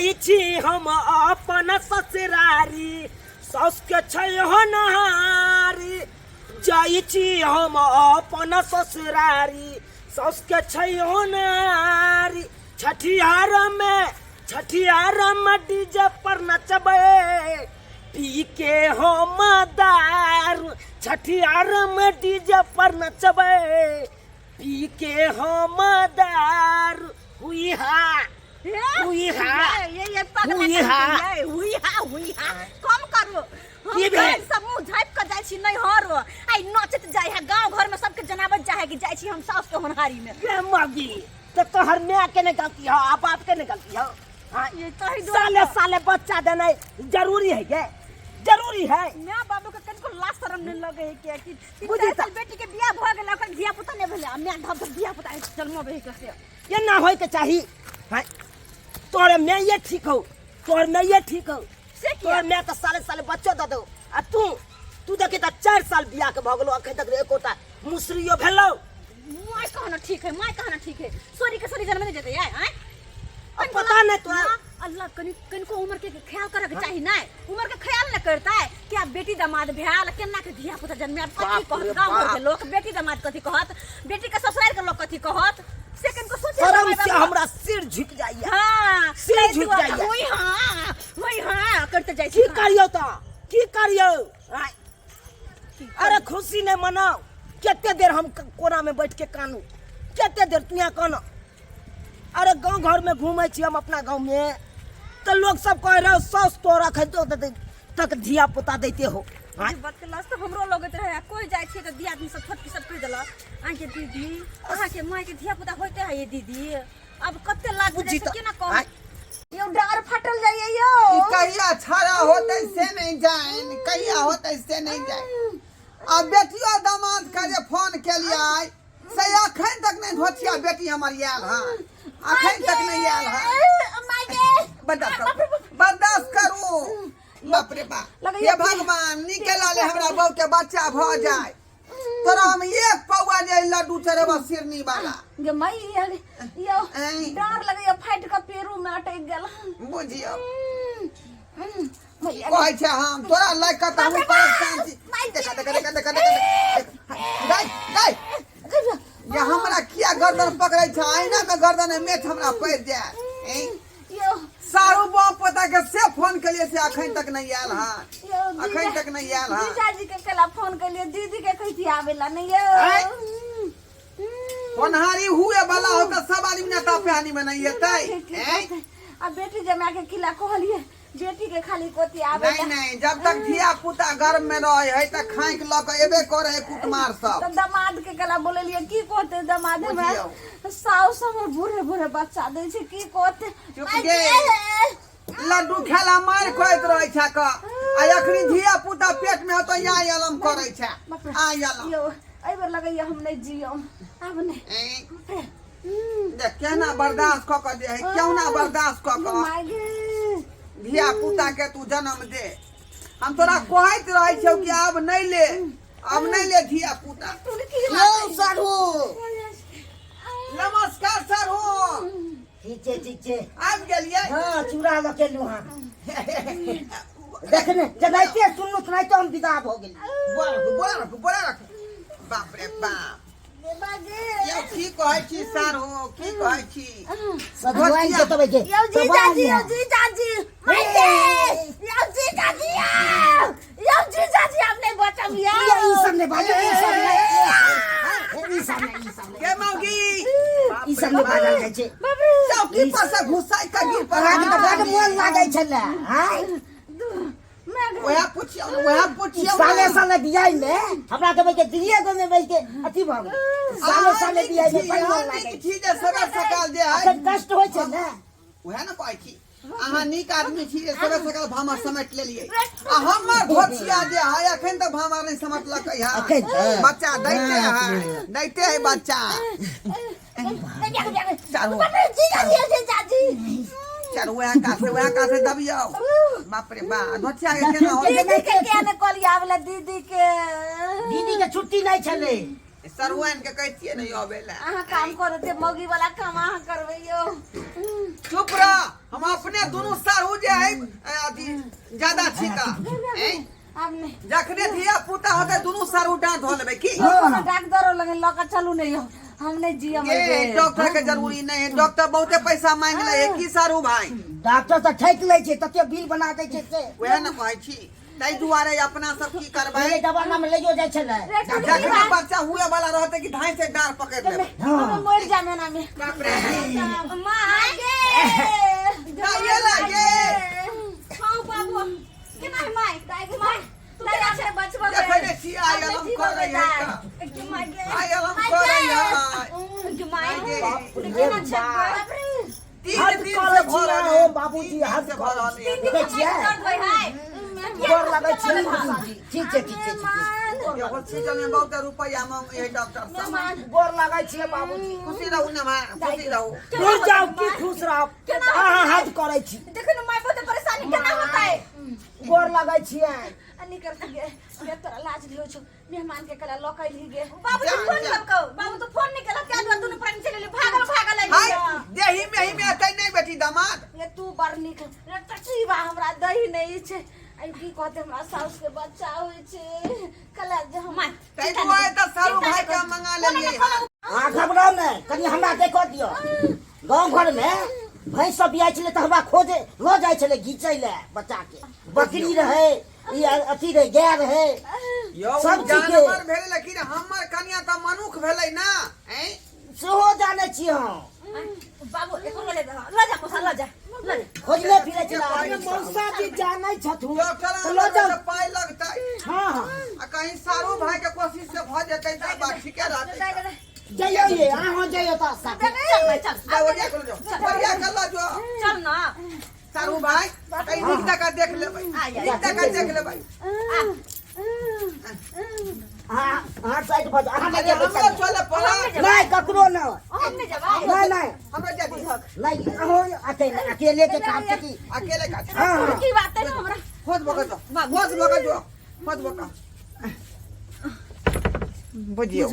जाई छी हम अपन ससुरारी सास के छै होनहारी जाई छी हम अपन ससुरारी सास के छै होनहारी छठियार में डीजे पर नचबे पी के हम दारू छठियार में डीजे पर नचबे पी के हम दारू हुई हा ये कम करो की भेल सब मुंह झाँप के जाय छी नहीं हरो आई नचत जाय है गांव घर में सबके जनाबत जाय है कि जाय छी हम सास के होनहारी में ये मगी तो तोहर मैं के नहीं गलती है आ बाप के नहीं गलती है हां ये तो ही साले बच्चा देना जरूरी है ये जरूरी है मैं बाबू के कनको लाज शरम नहीं लगे है कि 3 साल बेटी के बियाह भ गेल ओकर धिया पुता नहीं भेले मैं धब धिया पुता जन्म भई के से ये ना होय के चाहिए हां तोरे मैं ये ठीक हो तोर मैं ये ठीक हो से तोर मैं तो साले बच्चो द दो आ तू देखे त 4 साल बियाह के भगलो अखै तक एकोटा मुसरियो भेलो माय कहना ठीक है सॉरी के सॉरी जन्म नहीं देते हैं अब पता नहीं तो अल्लाह कनको उम्र के ख्याल करे के चाहिए ना उम्र के ख्याल न करता है क्या बेटी दामाद भेल केना के धिया पुता जन्म कथि कहत गांव घर के लोग बेटी दामाद कथि कहत बेटी के ससुराल के लोग कथि कहत से कनको सोचे शर्म से हमरा सिर झुक जाइए हां सिर झुक जाइए वही हां करते जाय की करियो अरे खुशी ने मनाओ कितने देर हम कोना में बैठ के कानू कितने देर तू यहाँ कानो अरे गांव घर में घूमे छी हम अपना गांव में तो लोग सब कह रहे सास तो रखे तो तक धिया पुता देते हो बात के लास्ट हमरो लगत रहे कोई जाय छै त दिया आदमी सब छोटकी सब कह देला आ के दीदी अहा के माय के धिया पुता होते है ये दीदी अब कत्ते लाज बुझी त केना कह यो डार फटल जाइए यो ई कहिया छाड़ा होतै से नहीं जाए कहिया होतै से नहीं जाए अब बेटियो दामाद का जे फोन के लिए से अखन तक नहीं धोतिया बेटी हमर आयल हां अखन तक नहीं आयल हां बर्दाश्त करू बाप रे बाप ये भगवान निकला ले हमरा बहू के बच्चा भ जाए तोरा हम एक पौवा जे लड्डू चढ़ेबा सिरनी वाला गे मई यो डार लगे फाइट का पेरू में अटक गेल बुझियो कहै छै हम तोरा लायक त हम परेशान छी देख ये हमरा किया गर्दन पकड़ै छै आईना में गर्दन में मेथ हमरा पड़ जाए सारू बाप पता के से फोन के लिए से अखन तक नहीं आयल हां अखन तक नहीं आयल हां जीजाजी के कला फोन के लिए दीदी के कहिती आवेला नहीं यो होनहारी हुए वाला हो त सब आदमी ने तापहानी में नहीं हेतै अब बेटी जमा के खिला कहलिए बेटी के खाली कोती आवे नहीं जब तक धिया पुता घर में रहे है त खाइक ल के एबे करे है कुटमार सब तो दामाद के कला बोललिए की कहते दामाद में साउस हमर बूढ़े बच्चा दे छै की कहते चुप गे लड्डू खेला मार कहत रहे छ क आ अखनी धिया पुता पेट में होतो यहाँ अलम करे छ आ अलम यो एई बेर लगैया हम नहीं जियम अब नहीं देख केना बर्दाश्त क के दे है क्यों ना बर्दाश्त क के धिया पुता के तू जन्म दे हम तोरा कहत रहे छौ कि अब नहीं ले धिया पुता सारू नमस्कार सर हो ठीक छे आब गेलिए हां चूड़ा ल के लू हां देखने जनाइते सुननु सुनाई तो हम विदा हो गेल बोला रख बाप रे बाप ये की कहै छी सर हो की कहै छी सदवाई के तबे के यो जीजाजी माइके यो जीजाजी आपने बचम या ई सब ने बाजो ई सब ने के मौगी ई सब ने बाजल जाय छै चौकी पर से घुसाई का गिर पर आगे त बड मोन लागै छले हां वहा पूछियो साले बियाह में हमरा के के दिए गो में बैठ के अथी भ गेल साले बियाह में बड मोन लागै छी जे सबर सकाल जे है कष्ट होय छै ने वह ना कहै छी अहाँ नीक आदमी छी सबर सकाल भामा समेट लेलिए आ हमर भोछिया जे है अखन त भामा नहीं समटलक है बच्चा दैते है बच्चा चलो वह का से दबियो बाप रे बा धोतिया के केना हो दीदी के केने कहलिया वाला दीदी के छुट्टी नहीं छले सरवन के कहतिए नहीं आवेला अहाँ काम करो ते मौगी वाला काम अहाँ करबे यो चुप रह, हम अपने दोनों सारू जे है अथी ज्यादा छिका अब नहीं जखने धिया पुता होते दोनों सारू डांट हो लेबे की डॉक्टर लगे लगा चलू नहीं हो हम नहीं जी हम ये डॉक्टर के जरूरी नहीं है, डॉक्टर बहुते पैसा मांग ले है की सारू भाई डॉक्टर तो ठेक ले छे तते बिल बना दे छे से वह न कहै छी ताहि दुआरे अपना सब की करबै पहले जमाना में ले जो जाय छले जखने बच्चा हुए वाला रहते कि धाई से डार पकड़ लेबे हम मर जामे ना में बाप रे मागे ना ये लागे हां बाबू केना माय दाई माय तू तेरा से बचबा देखै छी आय अलम कर रही है कि मागे आय अलम कर रही है कि मागे ये बाप रे तीन दिन करे से छी भरल हो बाबूजी हाथ से कर भरल देखे छियै दर्द होय हाय गोर लगे छी बाबूजी ठीक छै ठीक छै ठीक छै ये हॉस्पिटल में बहुत रुपया मांग है डॉक्टर साहब गोर लगे छी बाबूजी खुशी रहू ना मां खुशी रहू दूर जाओ की खुश रहो अहाँ हाथ करे छी देखो ना माय बहुत परेशानी केना होता है गोर लगे छियै अनि करके गे तोरा लाज लियो छो मेहमान के कला लोकल ही गे बाबू तो फोन कर को बाबू तो फोन नहीं केला क्या दुआ तूने प्राण चले भागल हाय आई देही में ही में कहीं नहीं बेटी दामाद ये तू बड़ निक रे टटी बा हमरा दही नहीं छे आई की कहते हमरा साउस के बच्चा होय छे कला जे हम तै दुआरे त सारू भाई के मंगा लेलिए हां घबराओ नहीं कनी हमरा देखो दियो गांव घर में भैंस सब बियाइ छले त हमरा खोजे लो जाय छले घीचै ले बच्चा के बकरी रहे ये अथी रहे गाय रहे यो सब चीज के जानवर भेले लेकिन हमर कन्या त मनुख भेलै ना हैं सेहो जाने छी हम बाबू एको ले जा कोसा ले जा खोजले फिरे छला मौसा जी जानै छथु डॉक्टर लो जाओ पाई लगतै हां हां आ कहीं सारू भाई के कोशिश से भ जेतै त बात ठीके रहतै जइयो ये अहाँ जइयो त साथे जा ओरिया कर जो ओरिया कर ला जो चल ना सारू भाई कहीं निकटा का देख लेबै निकटा का देख लेबै हां साइड भज अहाँ लगे हमरो चले पड़ा नहीं ककरो न हम नहीं जबा नहीं नहीं हमरा जा दी नहीं अहो अकेले के काम छै कि अकेले का हां की बात है हमरा खोज बका जो खोज बका जो खोज बका बुझियो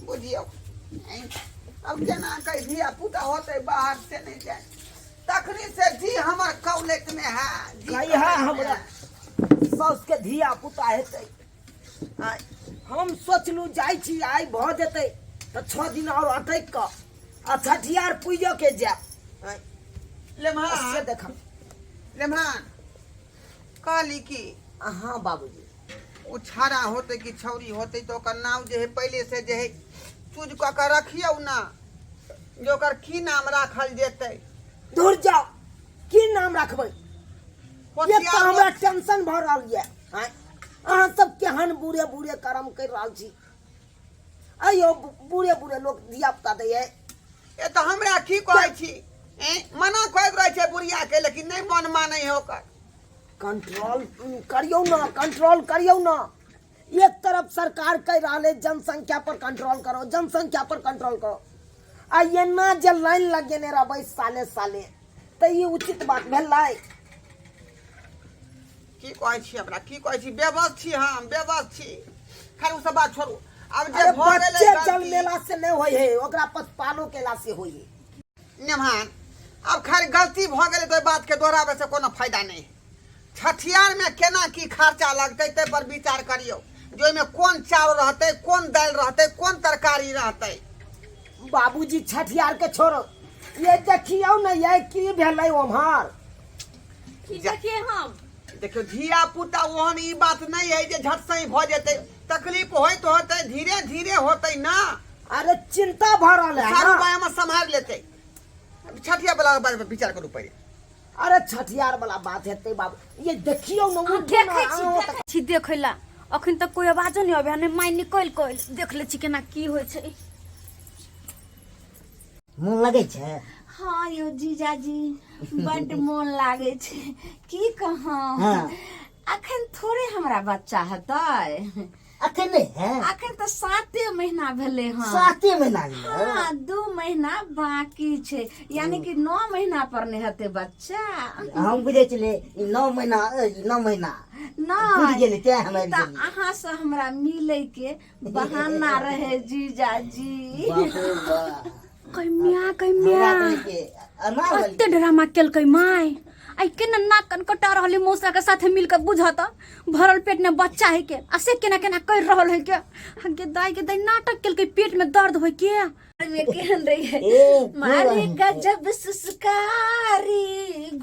बुझियो अब जना कहीं धिया पुता होते बाहर से नहीं जाए तखनी से जी हमर कौलेट में है जी कहिया हमरा सौस के धिया पुता हेतै आइ हम सोचलू जाय छी आइ भ जेतै त 6 दिन और अटैक क आ छठियार पूजो के जाय लेम्हान से देखा लेम्हान कहली की हां बाबूजी वो छाड़ा होते कि छौरी होते तो ओकर नाम जे है पहले से जे है चूज क के रखियो ना जो ओकर की नाम राखल जेतै दूर जाओ की नाम रखबै ये तो हमरा टेंशन भ रहल ये अहाँ सब केहन बूढ़े बूढ़े कर्म कर रहल छी अयो बूढ़े बूढ़े लोग धिया पुता दै है ए तो हमरा की कहै छी मना कहैत रहे छै बुढ़िया के लेकिन नहीं मन मानै है ओकर कंट्रोल करियो ना एक तरफ सरकार कह रहा है जनसंख्या पर कंट्रोल करो जनसंख्या पर कंट्रोल करो आ ये ना जे लाइन लगेने रहबै साले साले त ये उचित बात भेलै की कहै छी हमरा की कहै छी बेबस छी हम बेबस छी खैर उ सब बात छोड़ू अब जे अरे भ गेलै बच्चे गलती- जन्मेला से नहीं होय है ओकरा पछपालो केला से होय है नेमान अब खैर गलती भ गेलै तो बात के दोहराबे से कोनो फायदा नहीं छठियार में केना की खर्चा लगतै ते पर विचार करियो जो में कोन चावल रहतै कोन दाल रहतै कोन तरकारी रहतै बाबूजी छठियार के छोड़ो ये देखियो ना ये की भेलै ओम्हर की देखिए हम देखियो धिया पुता ओहन ई बात नहीं है जे झट से ही भ जेतै तकलीफ होइत होतै धीरे धीरे होतै ना अरे चिंता भ रहल है सारू हाँ। बाय में संभाल लेतै छठिया वाला बारे में विचार करू पड़े अरे छठियार वाला बात हेतै बाबू ये देखियो ना हम देखै छी देखैला अखन तक कोई आवाजो नहीं आबे हने माय निकल कइल देख ले छी केना की होय छै मन लगे छै हाँ यो जीजाजी बड मोन लागे छै की कहाँ हाँ। अखन थोड़े हमरा बच्चा हेतै अखन नहीं है अखन तो 7 महीना भेले हाँ 7 महीना भेलै हाँ 2 महीना बाकी छै यानी कि 9 महीना पर नहीं हेतै बच्चा हम बुझे छले 9 महीना 9 महीना बुझ गेलै ते हम आबि त गेलियै। अहाँ से हमरा मिले के बहाना रहे जीजाजी बाप रे बाप। कई म्या अत्ते ड्रामा केलकै माय आई केना नाक कन कटा रहली मौसा के साथे मिलकर बुझत भरल पेट में बच्चा है के आ से केना केना कर रहल है के हगे दाई के दाई नाटक केलकै पेट में दर्द होय के में केहन रही है मारे गजब सुस्कारी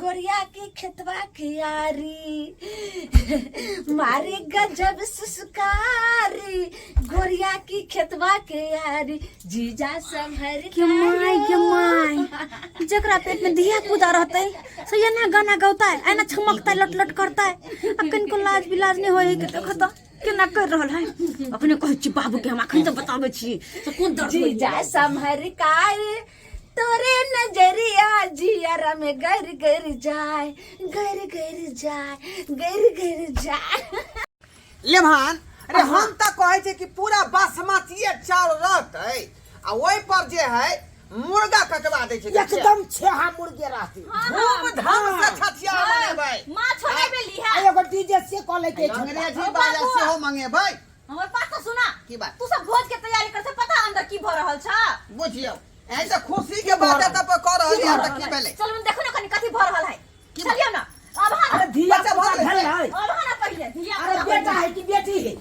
गोरिया के खेतवा की यारी मारे गजब सुस्कारी गोरिया की खेतवा के यारी जीजा संभर के माय जकरा पेट में धिया पुता रहते सही ना गाना गाता है ऐना छमकता है लट लट करता है अकन को लाज बिलाज नहीं होए के देखत केना कर रहल है अपने कहै छी बाबू के हम अखन त बताबै छी से कोन दर्द होई जा संभर काय तोरे नजरिया जियारा में गर गर जाए गर गर जाए गर गर जाए लेभान अरे हम त कहै छै कि पूरा बासमती चाउर रहतै आ ओइ पर जे है मुर्गा कटवा दै छै एकदम छेहा मुर्गे रहती धूम धाम से छठिया मनेबै मां छोड़े बेली है एगो डीजे से कॉल लेके अंग्रेजी बाजा से हो मंगेबै हमर पास तो सुना की बात तू सब भोज के तैयारी करते पता अंदर की भ रहल छ बुझियौ ऐसे खुशी के बात त पर कर रहल है त की भेलै चल हम देखो ना कनी कथि भ रहल है चलियो ना अब अरे धिया पुता भेल है अब ना पहिले धिया अरे बेटा है कि बेटी है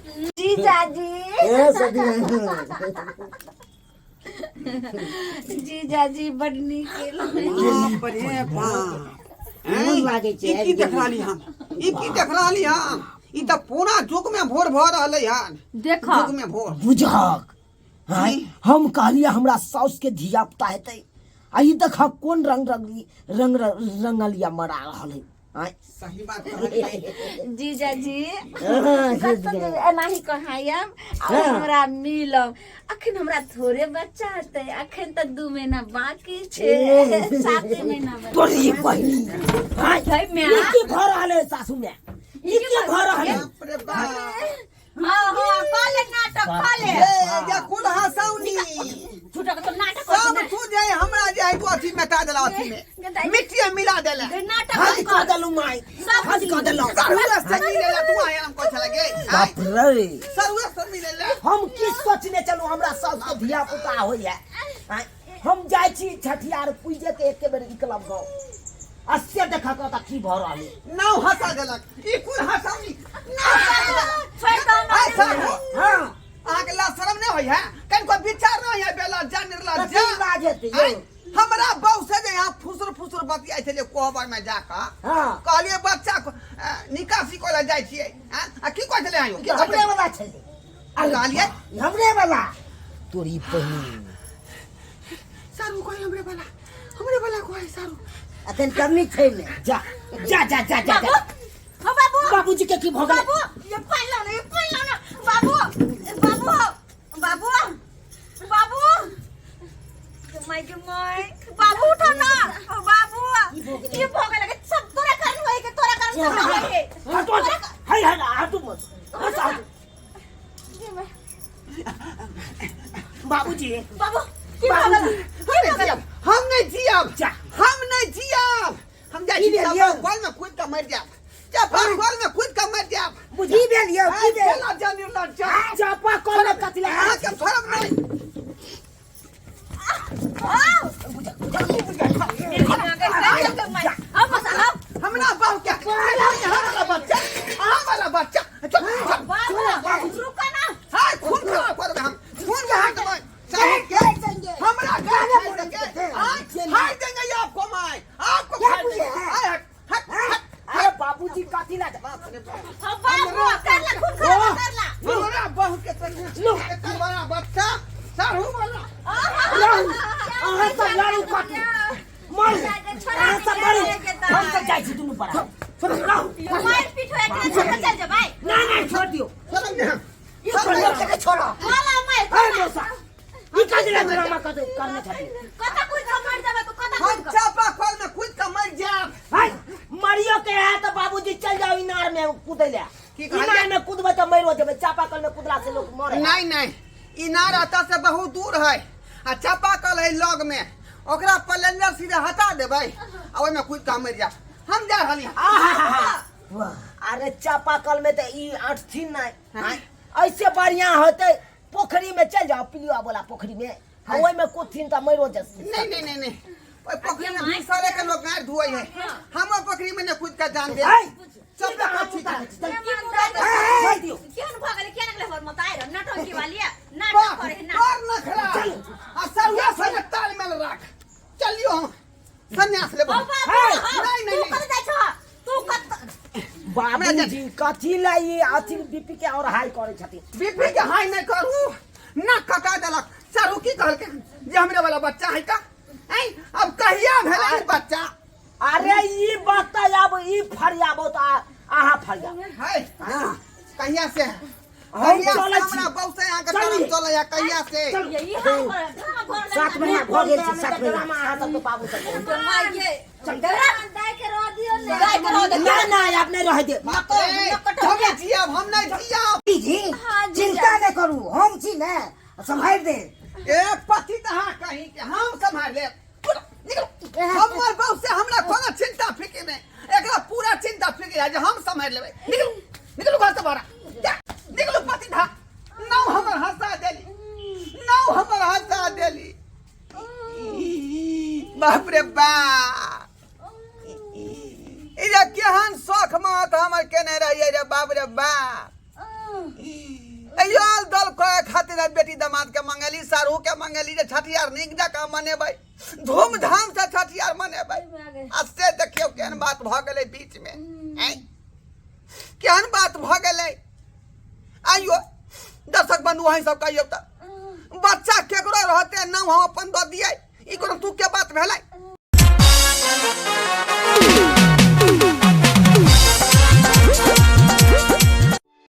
जीजाजी बड़ नीक बाप रे बाप लागे छै ई की देख रहली हम ई की देख रहली हम ई त पूरा जुग में भोर भ रहलै हन देखो जुग में भोर बुझक हाय हम कहलिए हमरा साउस के धिया पुता हेतै आ ई देख कोन रंग रंगलिया मरा रहल है हाय सही बात कहलिए जीजाजी एनाही कहायम हमरा मिलब अखन हमरा थोड़े बच्चा हतै अखन त 2 महीना बाकी छै 7 महीना तोरी बहिनी हाय है मैं ई की घर रहले सासू में ई की घर रहले बाप रे बाप हां काले नाटक काले ये कुल हंसौनी झूठा तो नाटक सब तू जे हमरा जे है तू अथी मेटा देला अथी में मिट्टी मिला देला नाटक हाय का दलु माई सब हाय का दलु सर्वे सही लेला तू आया हम को लगे बाप रे सर्वे सही लेला हम की सोचने चलू हमरा साउस के धिया पुता होइए हाय हम जाय छी छठियार पूजे के एके बेर निकलब गाँव अस्से देखा का की भ रहल नाव हंसा देलक ई कुल हंसौनी छोड़ दो ना हां आगे ला शर्म नहीं होई है कन को विचार नहीं है बेला जानरला कथी जा बाजत हमरा बहु से जे यहाँ फुसुर फुसुर बतियाइ छले कोहबर में जाका हां कहलिए बच्चा को निकासी को ले जाय छियै आ की कहै छले आयो की हमरे वाला छै कहलिए हमरे वाला तोरी बहिन सारू कोई हमरे वाला कोई सारू अखन करनी छै ने जा जा जा जा जा हो बाबू बाबूजी के की भ गेल बाबू ये पाइला ना बाबू बाबू बाबू बाबू माय बाबू उठो ना ओ बाबू ये भोग लगे सब तोरा कारण होई के तोरा कारण सब होई के हटो हाय हाय हटो मत बाबूजी बाबू की भोग हम नहीं जियब जा हम नहीं जियब हम जाय छी गोल में कूद के मर जाब चापा कल में कूद के मर जाब बुझी भेलियो की बेला जानरला जा चापा कल में कतले आ के फरम नहीं हमरा बाप के हमरा बच्चा हमारा बच्चा रुको ना हाय खून खराब कर हम खून के हाथ में चाहे के हमरा गाने के हाय देंगे ये आपको माय आपको हाय अरे बाबूजी काती ना बाप रे बाप बाबू कर ला खून खराब कर ला हमरा बहुत के लो इतना बड़ा बच्चा सारू वाला अहाँ सब लारू काटी मार अहाँ सब मारू हम तो जाय छी दुनु पड़ा छोड़ दो मार पीठ होए के छोड़ चल जा भाई नहीं छोड़ दियो चल दे ये छोड़ के छोड़ो वाला मैं अरे मौसा ये का दिला ड्रामा करने छथि कथा कुछ का मर जाबे तो कथा हम चापा कल में कूद के मर जाब हाय मरियो के है तो बाबूजी चल जाओ इनार में कूदेला की इनार में कूदबे तो मरियो जेबे चापाकल में कूदला से लोग मरे नहीं नहीं इनार आता से बहुत दूर है आ चापा कल है लग में ओकरा पलेंजर सीधे हटा देबै आ ओइ में कूद के मर जाब हम जा रहली अरे चापाकल में तो ई अठथिन नहीं ऐसे बढ़िया होते पोखरी में चल जाओ पिलिया बोला पोखरी में आ ओइ में कुथिन त मरो जसी नहीं नहीं नहीं नहीं ओए पोखरी में घुसले के लोग गाड़ धुआई है हम पोखरी में ने कूद के जान दे चुप रह ठीक है केहन भ गेलै केहन गेलै हमर मताइ र नटंकी वाली नाटक करे है और न खड़ा आ सरुआ से ताल में रख चलियो हम सन्यास ले नहीं नहीं तू कत जाइ छ तू कत बाबूजी कथी लाई अथी बीपी के और हाई करे छथिन बीपी के हाई नहीं करू ना कटा देलक चारू की कहल के जे हमरे वाला बच्चा है का हैं अब कहिया भेलै बच्चा अरे ई बात अब ई फरियाबो त आहा फरिया है कहिया से हम कहिया चलै से हमरा बहु से यहाँ के तरफ चले या कहिया से यही हाल पर 7 महीना भ गेल छै 7 महीना आहा सब तो बाबू सब ये चंदरा दाई के रो दियो ने दाई के रो दे ना ना आप नहीं रह दे हम जिया हम नहीं जिया जी चिंता नहीं करू हम छी ने संभाल दे ए पति तहा कहीं के हम संभाल ले निकल हमर बहु से हमरा कोनो चिंता फिक्र नहीं एकरा पूरा चिंता फिक्र है जे हम संभाल लेबै निकल निकल घर से बाहर निकलो पति था नौ हमर हंसा देली नौ हमर हंसा देली बाप रे बाप इजे केहन शौक मत हमर केने रहिए रे बाप रे बाप अयोल दल को खातिर बेटी दामाद के मंगली सारू के मंगली जे छठियार नीक जका मनेबै धूमधाम से छठियार मनेबै असे देखियो केहन बात भ गेलै बीच में हैं केहन बात भ गेलै आइयो दर्शक बंधु है सब कहियो त बच्चा केकरो रहते न हम अपन द दियै ई कोनो तू के बात भेलै